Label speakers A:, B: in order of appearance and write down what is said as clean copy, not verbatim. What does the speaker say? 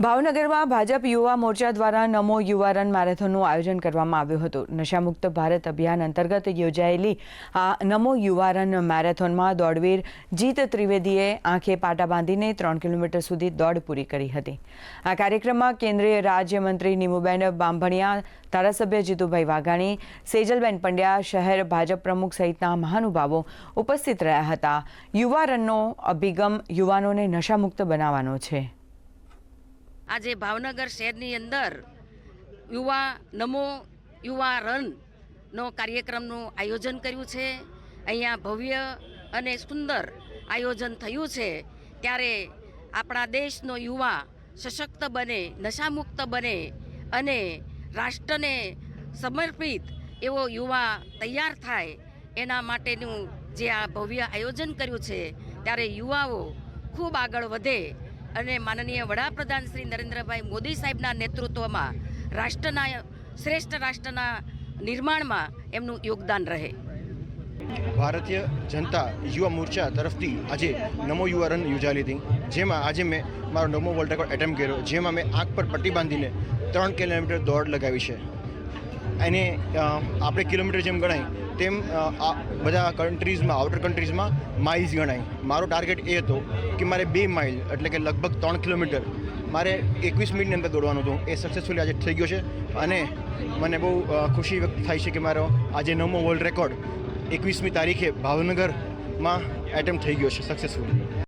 A: ભાવનગરમાં ભાજપ યુવા મોરચા દ્વારા નમો યુવા રન મેરેથોનનું આયોજન કરવામાં આવ્યું હતું। નશામુક્ત ભારત અભિયાન અંતર્ગત યોજાયેલી આ નમો યુવા રન મેરેથોનમાં દોડવીર જીત ત્રિવેદીએ આંખે પાટા બાંધીને 3 કિલોમીટર સુધી દોડ પૂરી કરી હતી। આ કાર્યક્રમમાં કેન્દ્રીય રાજ્યમંત્રી નીમુબેન બાંભણિયા, ધારાસભ્ય જીતુભાઈ વાઘાણી, સેજલબેન પંડ્યા, શહેર ભાજપ પ્રમુખ સહિતના મહાનુભાવો ઉપસ્થિત રહ્યા હતા। યુવા રનનો અભિગમ યુવાનોને નશામુક્ત બનાવવાનો છે।
B: આજે ભાવનગર શહેરની અંદર નમો યુવા રનનો કાર્યક્રમનું આયોજન કર્યું છે। અહીંયા ભવ્ય અને સુંદર આયોજન થયું છે। ત્યારે આપણા દેશનો યુવા સશક્ત બને, નશામુક્ત બને અને રાષ્ટ્રને સમર્પિત એવો યુવા તૈયાર થાય, એના માટેનું જે આ ભવ્ય આયોજન કર્યું છે, ત્યારે યુવાઓ ખૂબ આગળ વધે અને માનનીય વડાપ્રધાન શ્રી નરેન્દ્રભાઈ મોદી સાહેબના નેતૃત્વમાં શ્રેષ્ઠ રાષ્ટ્રના નિર્માણમાં એમનું યોગદાન રહે।
C: ભારતીય જનતા યુવા મોરચા તરફથી આજે નમો યુવા રન યોજાયેલી હતી, જેમાં આજે મેં મારો નવમો વર્લ્ડ રેકોર્ડ એટેમ્પ કર્યો, જેમાં મેં આંખ પર પટ્ટી બાંધીને 3 કિલોમીટર દોડ લગાવી છે। એને આપણે કિલોમીટર જેમ ગણાય તેમ બધા કન્ટ્રીઝમાં, આઉટર કન્ટ્રીઝમાં માઇલ્સ ગણાય। મારો ટાર્ગેટ એ હતો કે મારે 2 માઇલ એટલે કે લગભગ 3 કિલોમીટર મારે 21 મિનિટની અંદર દોડવાનું હતું। એ સક્સેસફુલી આજે થઈ ગયો છે અને મને બહુ ખુશી વ્યક્ત થાય છે કે મારો આજે નવમો વર્લ્ડ રેકોર્ડ 21મી તારીખે ભાવનગરમાં એટેમ્પ થઈ ગયો છે સક્સેસફુલી।